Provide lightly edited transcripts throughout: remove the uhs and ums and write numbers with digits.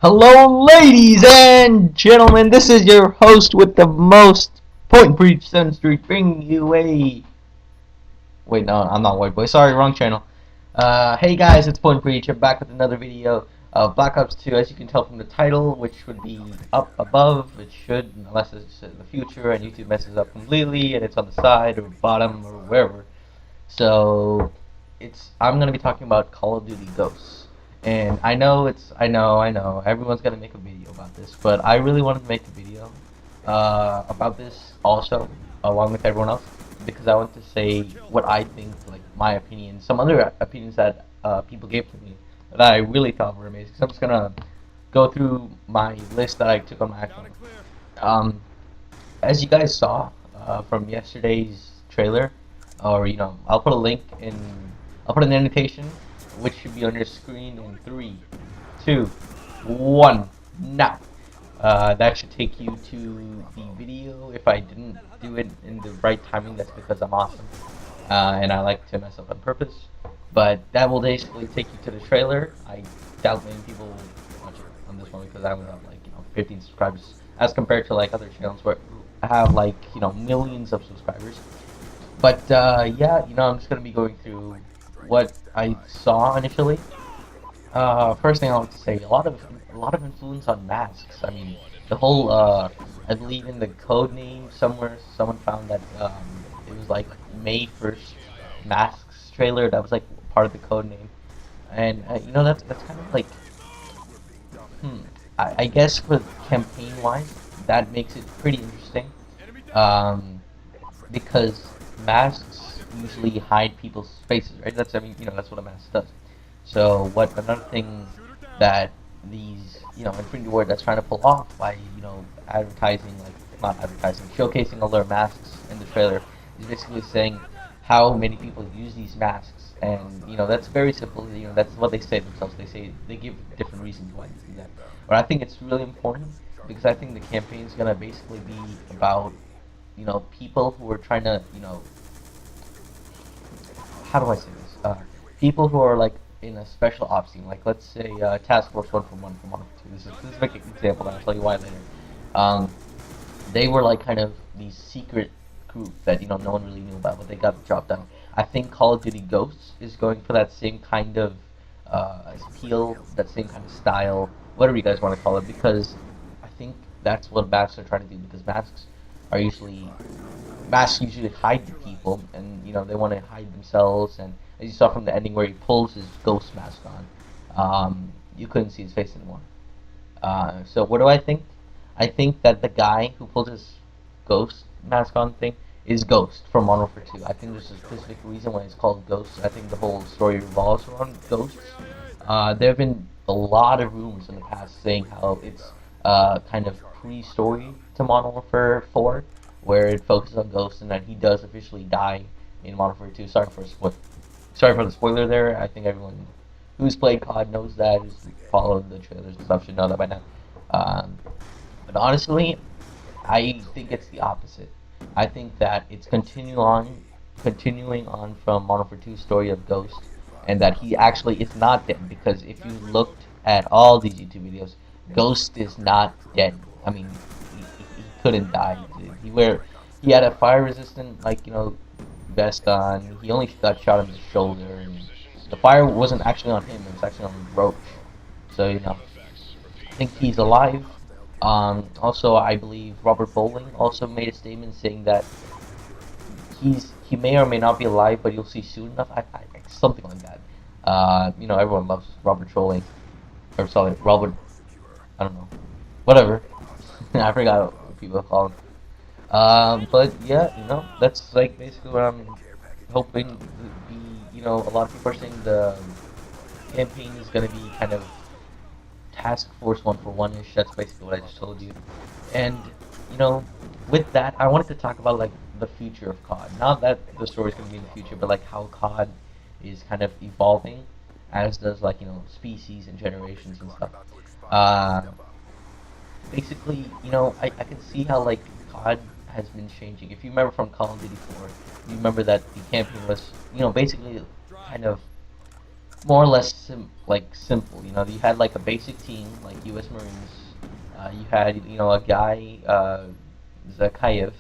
Hello, ladies and gentlemen. This is your host with the most, Point Breach 7th Street, bringing you a. Wait, no, I'm not White Boy. Sorry, wrong channel. Hey guys, it's Point Breach. I'm back with another video of Black Ops 2. As you can tell from the title, which would be up above, it should, unless it's in the future and YouTube messes up completely and it's on the side or bottom or wherever. So, I'm gonna be talking about Call of Duty Ghosts. And I know, everyone's gonna make a video about this, but I really wanted to make a video about this also, along with everyone else, because I want to say what I think, like my opinion, some other opinions that people gave to me that I really thought were amazing. So I'm just gonna go through my list that I took on my iPhone. Um, as you guys saw from yesterday's trailer, or I'll put a link in, I'll put an annotation, which should be on your screen in 3, 2, 1, now. That should take you to the video. If I didn't do it in the right timing, that's because I'm awesome, and I like to mess up on purpose. But that will basically take you to the trailer. I doubt many people will watch it on this one because I only have like 15 subscribers, as compared to like other channels where I have like millions of subscribers. But yeah, I'm just gonna be going through what I saw initially. First thing I want to say, a lot of influence on masks. I mean, the whole I believe in the code name somewhere, someone found that it was like May 1st masks trailer that was like part of the code name, and that's kind of like hmm. I guess for campaign wise, that makes it pretty interesting. Um, because masks usually hide people's faces, right? That's what a mask does. So what another thing that these, Infinity Ward that's trying to pull off by, advertising, like, not advertising, showcasing all their masks in the trailer is basically saying how many people use these masks. And, that's very simple. That's what they say themselves. They give different reasons why they do that. But I think it's really important because I think the campaign is going to basically be about, people who are trying to, how do I say this? People who are like in a special ops team, like let's say Task Force 141 from 142. This is a big example, and I'll tell you why later. Um, they were like kind of the secret group that no one really knew about, but they got the job done. I think Call of Duty Ghosts is going for that same kind of appeal, that same kind of style, whatever you guys want to call it, because I think that's what masks are trying to do. Because are usually masks usually hide the people, and they want to hide themselves. And as you saw from the ending where he pulls his ghost mask on, you couldn't see his face anymore. So what do I think? I think that the guy who pulled his ghost mask on thing is Ghost from Modern Warfare 2. I think there's a specific reason why it's called Ghost. I think the whole story revolves around ghosts. There have been a lot of rumors in the past saying how it's kind of pre-story to Modern Warfare 4, where it focuses on Ghost and that he does officially die in Modern Warfare 2. Sorry for the spoiler there. I think everyone who's played COD knows that, who's followed the trailers and stuff should know that by now. Um, but honestly, I think it's the opposite. I think that it's continuing on from Modern Warfare 2 story of Ghost, and that he actually is not dead. Because if you looked at all these YouTube videos, Ghost is not dead. I mean, he couldn't die. He had a fire resistant, like vest on. He only got shot in the shoulder, and the fire wasn't actually on him. It was actually on Roach. So I think he's alive. Also, I believe Robert Bowling also made a statement saying that he may or may not be alive, but you'll see soon enough. Something like that. Everyone loves Robert trolling, or sorry, Robert. I don't know, whatever. I forgot what people call him. But yeah, that's like basically what I'm hoping to be. A lot of people are saying the campaign is gonna be kind of Task Force 141-ish. That's basically what I just told you. And with that, I wanted to talk about like the future of COD. Not that the story's gonna be in the future, but like how COD is kind of evolving, as does like species and generations and stuff. Uh, Basically, I can see how like COD has been changing. If you remember from Call of Duty 4, you remember that the campaign was, basically kind of more or less like simple. You know, you had like a basic team like U.S. Marines. You had a guy Zakayev,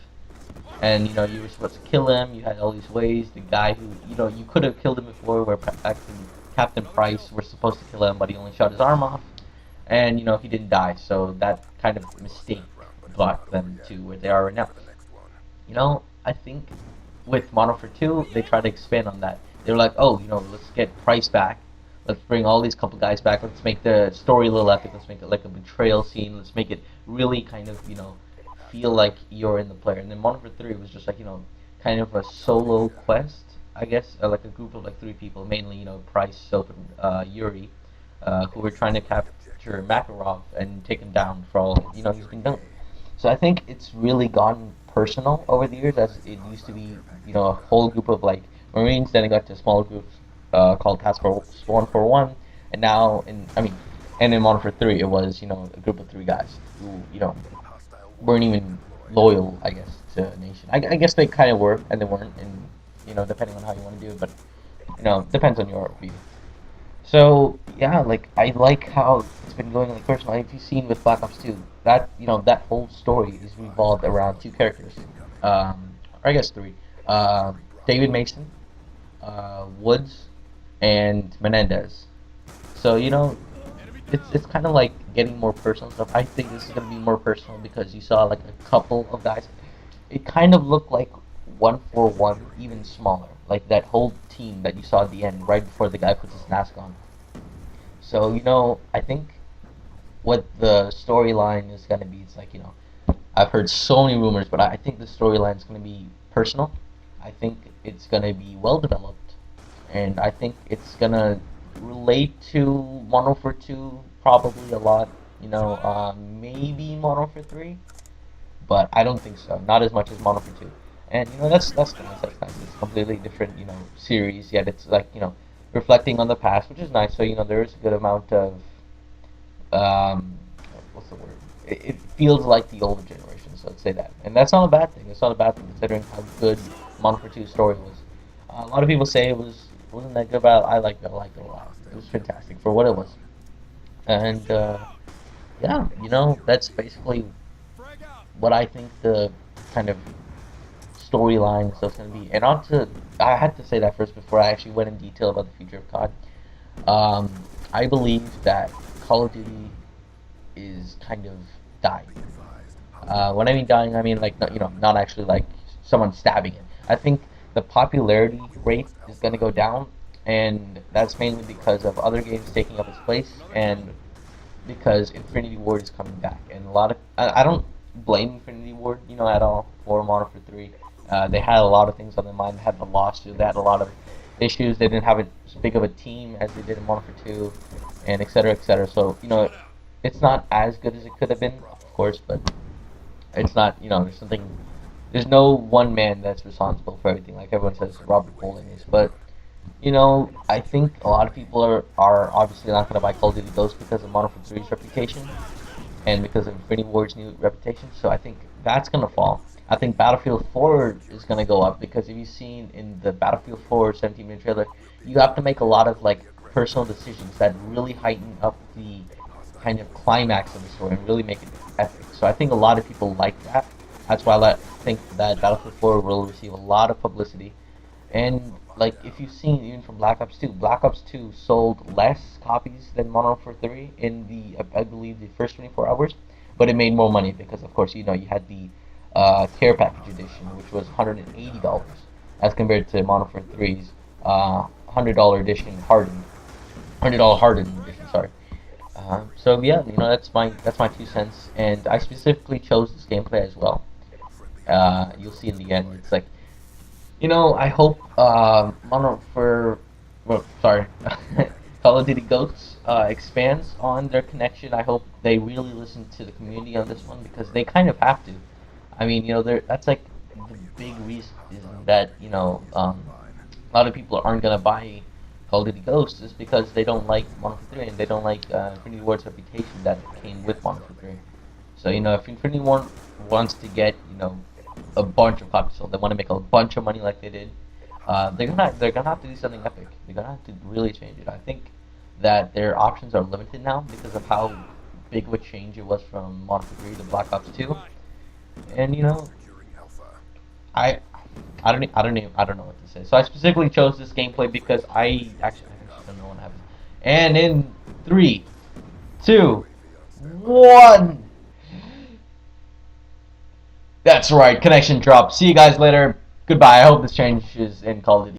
and you were supposed to kill him. You had all these ways. The guy who you could have killed him before, where actually Captain Price were supposed to kill him, but he only shot his arm off, and he didn't die. So that kind of mistake brought them to where they are right now. I think with Modern Warfare 2, they try to expand on that. They were like, oh, let's get Price back. Let's bring all these couple guys back. Let's make the story a little epic. Let's make it like a betrayal scene. Let's make it really kind of, feel like you're in the player. And then Modern Warfare 3 was just like, kind of a solo quest, I guess, like a group of like 3 people, mainly, Price, Soap, and Yuri, who were trying to capture Makarov and take him down for all, he's been done. So I think it's really gotten personal over the years, as it used to be, a whole group of like Marines. Then it got to a small group called Task Force 141, and now and in Modern Warfare 3, it was a group of 3 guys who weren't even loyal, I guess, to a nation. I guess they kind of were, and they weren't, and depending on how you want to do it, but depends on your view. So yeah, like I like how it's been going like personally. If you've seen with Black Ops 2, that that whole story is revolved around 2 characters, or I guess 3. David Mason, Woods, and Menendez. So it's kind of like getting more personal stuff. I think this is gonna be more personal because you saw like a couple of guys. It kind of looked like 141, even smaller. Like that whole team that you saw at the end, right before the guy puts his mask on. So I think what the storyline is gonna be. It's like I've heard so many rumors, but I think the storyline is gonna be personal. I think it's gonna be well developed, and I think it's gonna relate to Modern Warfare 2 probably a lot. Maybe Modern Warfare 3, but I don't think so. Not as much as Modern Warfare 2. And that's nice. That's nice. It's a completely different series. Yet it's like reflecting on the past, which is nice. So there is a good amount of um, what's the word? It feels like the older generation. So let's say that, and that's not a bad thing. It's not a bad thing considering how good Modern Warfare 2's story was. A lot of people say it wasn't that good, but I liked it. I liked it a lot. It was fantastic for what it was. And yeah, that's basically what I think the kind of storyline and stuff's gonna be. And I had to say that first before I actually went in detail about the future of COD. Um, I believe that Call of Duty is kind of dying. When I mean dying, I mean like not actually like someone stabbing it. I think the popularity rate is gonna go down, and that's mainly because of other games taking up its place, and because Infinity Ward is coming back, and a lot of I don't blame Infinity Ward, at all for Modern Warfare 3. They had a lot of things on their mind. They had the lawsuit. They had a lot of issues. They didn't have as big of a team as they did in Modern Warfare 2, and etc. etc. So it's not as good as it could have been, of course, but it's not. There's something. There's no one man that's responsible for everything. Like everyone says, Robert Bowling is, but I think a lot of people are obviously not going to buy Call of Duty Ghosts because of Modern Warfare 3's reputation and because of Infinity Ward's new reputation. So I think that's going to fall. I think Battlefield 4 is going to go up because if you've seen in the Battlefield 4 17-minute trailer, you have to make a lot of like personal decisions that really heighten up the kind of climax of the story and really make it epic. So I think a lot of people like that. That's why I think that Battlefield 4 will receive a lot of publicity. And like if you've seen even from Black Ops 2, Black Ops 2 sold less copies than Modern Warfare 3 in the I believe the first 24 hours, but it made more money because of course you had the care package edition, which was $180 as compared to Modern Warfare 3's $100 edition hardened, $100 hardened edition. Sorry. So yeah, that's my 2 cents, and I specifically chose this gameplay as well. You'll see in the end. It's like I hope Modern for well, sorry, Call of Duty Ghosts expands on their connection. I hope they really listen to the community on this one because they kind of have to. I mean, that's like the big reason that a lot of people aren't gonna buy Call of Duty Ghosts is because they don't like Modern Warfare 3 and they don't like Infinity Ward's reputation that came with Modern Warfare 3. So if Infinity Ward wants to get a bunch of copies sold, they want to make a bunch of money like they did. They're gonna have to do something epic. They're gonna have to really change it. I think that their options are limited now because of how big of a change it was from Modern Warfare 3 to Black Ops 2. And I I don't know what to say. So I specifically chose this gameplay because I don't know what happens. And in 3, 2, 1. That's right, connection dropped. See you guys later. Goodbye. I hope this changes in Call of Duty.